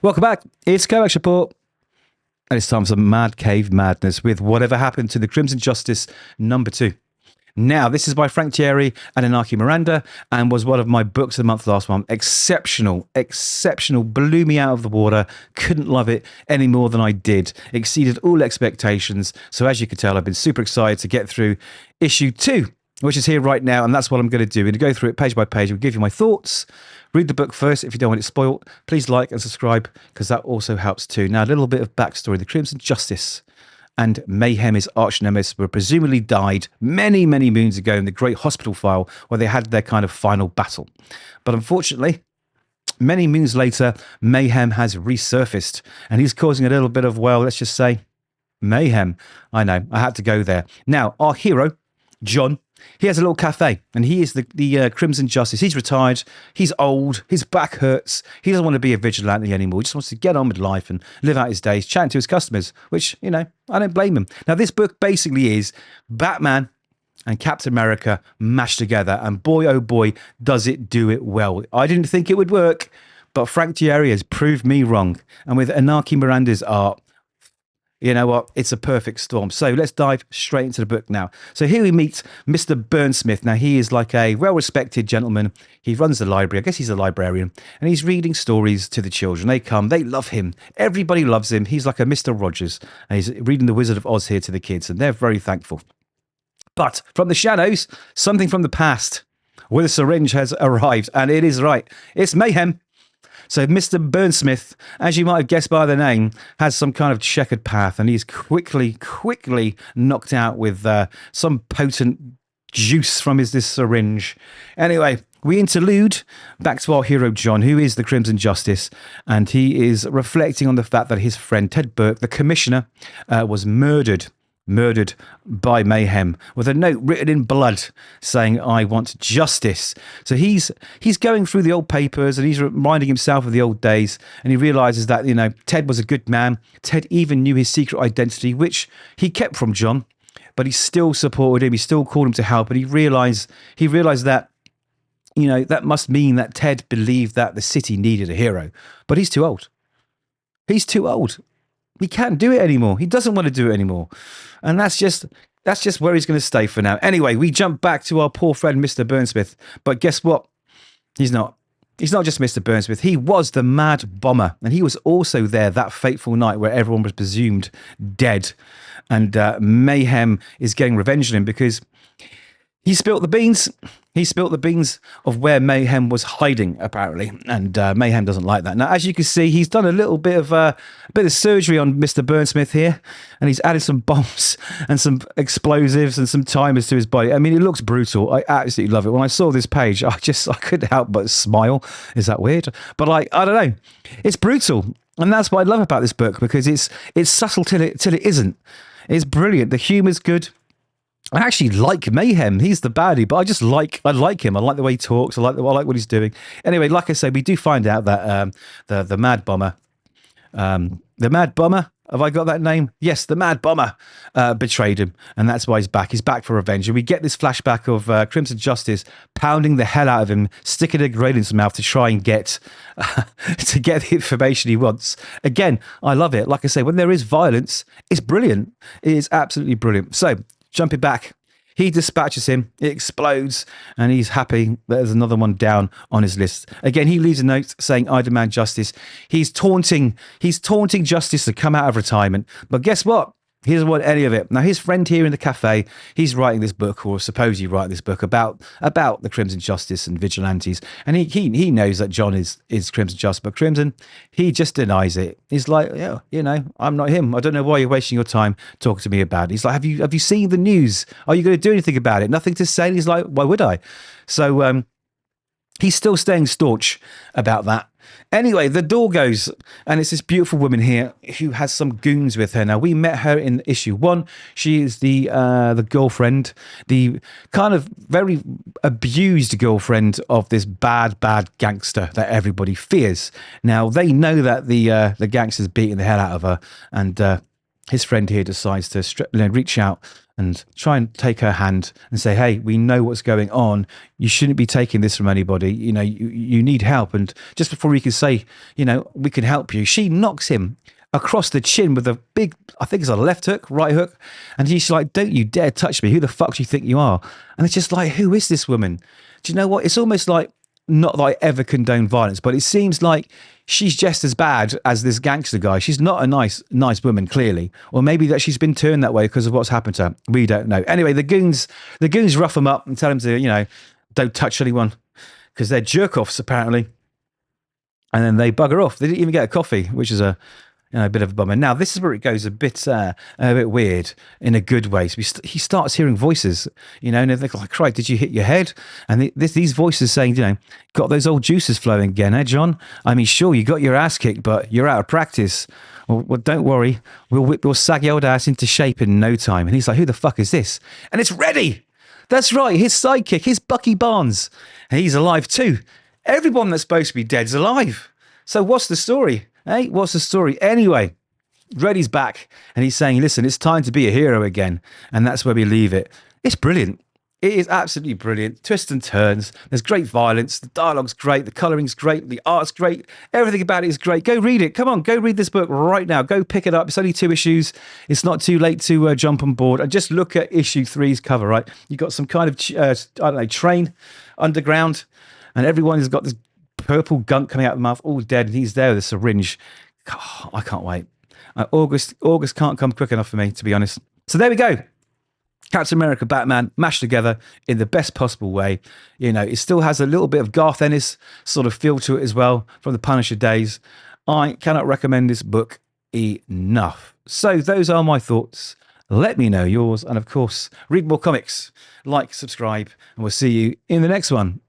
Welcome back. It's Kovacs Report. And it's time for some Mad Cave Madness with Whatever Happened to the Crimson Justice #2. Now, this is by Frank Tieri and Inaki Miranda and was one of my books of the month last month. Exceptional, blew me out of the water. Couldn't love it any more than I did. Exceeded all expectations. So as you can tell, I've been super excited to get through issue 2, which is here right now. And that's what I'm going to do. I'm going to go through it page by page. I'll give you my thoughts. Read the book first if you don't want it spoiled. Please like and subscribe because that also helps too. Now, a little bit of backstory. The Crimson Justice and Mayhem, his arch nemesis, were presumably died many, many moons ago in the Great Hospital File where they had their kind of final battle. But unfortunately, many moons later, Mayhem has resurfaced and he's causing a little bit of, well, let's just say, mayhem. I know, I had to go there. Now, our hero, John, he has a little cafe and he is the Crimson Justice. He's retired. He's old. His back hurts. He doesn't want to be a vigilante anymore. He just wants to get on with life and live out his days, chatting to his customers, which, you know, I don't blame him. Now, this book basically is Batman and Captain America mashed together. And boy, oh boy, does it do it well. I didn't think it would work, but Frank Tieri has proved me wrong. And with Inaki Miranda's art, you know what? It's a perfect storm. So let's dive straight into the book now. So here we meet Mr. Burnsmith. Now, he is like a well-respected gentleman. He runs the library. I guess he's a librarian. And he's reading stories to the children. They come. They love him. Everybody loves him. He's like a Mr. Rogers. And he's reading The Wizard of Oz here to the kids. And they're very thankful. But from the shadows, something from the past with a syringe has arrived. And it is right. It's Mayhem. So Mr. Burnsmith, as you might have guessed by the name, has some kind of checkered path, and he's quickly knocked out with some potent juice from this syringe. Anyway, we interlude back to our hero John, who is the Crimson Justice, and he is reflecting on the fact that his friend Ted Burke, the commissioner, was murdered by Mayhem with a note written in blood saying, "I want justice." So he's going through the old papers and he's reminding himself of the old days, and he realizes that, you know, Ted was a good man. Ted even knew his secret identity, which he kept from John, but he still supported him. He still called him to help, but he realized that, you know, that must mean that Ted believed that the city needed a hero, but he's too old. He's too old. He can't do it anymore. He doesn't want to do it anymore. And that's just where he's going to stay for now. Anyway, we jump back to our poor friend, Mr. Burnsmith. But guess what? He's not. He's not just Mr. Burnsmith. He was the Mad Bomber. And he was also there that fateful night where everyone was presumed dead. And Mayhem is getting revenge on him because he spilt the beans. He spilt the beans of where Mayhem was hiding, apparently, and Mayhem doesn't like that. Now, as you can see, he's done a little bit of surgery on Mr. Burnsmith here, and he's added some bombs and some explosives and some timers to his body. I mean, it looks brutal. I absolutely love it. When I saw this page, I couldn't help but smile. Is that weird? But like, I don't know. It's brutal, and that's what I love about this book because it's subtle till it isn't. It's brilliant. The humor's good. I actually like Mayhem. He's the baddie, but I like him. I like the way he talks. I like what he's doing. Anyway, like I said, we do find out that the Mad Bomber, have I got that name? Yes, the Mad Bomber betrayed him, and that's why he's back. He's back for revenge. And we get this flashback of Crimson Justice pounding the hell out of him, sticking a grenade in his mouth to try and get the information he wants. Again, I love it. Like I say, when there is violence, it's brilliant. It is absolutely brilliant. So, jumping back, he dispatches him, it explodes, and he's happy that there's another one down on his list. Again, he leaves a note saying, "I demand justice." He's taunting justice to come out of retirement. But guess what? He doesn't want any of it. Now, his friend here in the cafe, he's writing this book, or supposedly writing this book about the Crimson Justice and vigilantes. And he knows that John is Crimson Justice, but Crimson, he just denies it. He's like, yeah, you know, I'm not him. I don't know why you're wasting your time talking to me about it. He's like, have you seen the news? Are you going to do anything about it? Nothing to say. And he's like, why would I? So he's still staying staunch about that. Anyway, the door goes, and it's this beautiful woman here who has some goons with her. Now, we met her in issue 1. She is the girlfriend, the kind of very abused girlfriend of this bad gangster that everybody fears. Now, they know that the gangster's beating the hell out of her, and his friend here decides to reach out and try and take her hand and say, hey, we know what's going on. You shouldn't be taking this from anybody. You know, you need help. And just before he can say, you know, we can help you, she knocks him across the chin with a big, I think it's a left hook, right hook. And he's like, don't you dare touch me. Who the fuck do you think you are? And it's just like, who is this woman? Do you know what? It's almost like, not that I ever condone violence, but it seems like she's just as bad as this gangster guy. She's not a nice woman, clearly. Or maybe that she's been turned that way because of what's happened to her. We don't know. Anyway, the goons rough them up and tell them to, you know, don't touch anyone because they're jerk-offs, apparently. And then they bugger off. They didn't even get a coffee, which is a bit of a bummer. Now, this is where it goes a bit weird in a good way. So he starts hearing voices, you know, and they're like, "Christ, did you hit your head?" And these voices saying, you know, got those old juices flowing again, eh, John? I mean, sure, you got your ass kicked, but you're out of practice. Well, don't worry. We'll whip your saggy old ass into shape in no time. And he's like, who the fuck is this? And it's Reddy. That's right, his sidekick, his Bucky Barnes. And he's alive too. Everyone that's supposed to be dead is alive. So what's the story? Hey, what's the story? Anyway, Reddy's back and he's saying, listen, it's time to be a hero again. And that's where we leave it. It's brilliant. It is absolutely brilliant. Twists and turns. There's great violence. The dialogue's great. The coloring's great. The art's great. Everything about it is great. Go read it. Come on, go read this book right now. Go pick it up. It's only 2 issues. It's not too late to jump on board. And just look at issue 3's cover, right? You've got some kind of, I don't know, train underground. And everyone has got this purple gunk coming out of the mouth, all dead. And he's there with a syringe. Oh, I can't wait. August can't come quick enough for me, to be honest. So there we go. Captain America, Batman, mashed together in the best possible way. You know, it still has a little bit of Garth Ennis sort of feel to it as well from the Punisher days. I cannot recommend this book enough. So those are my thoughts. Let me know yours. And of course, read more comics, like, subscribe, and we'll see you in the next one.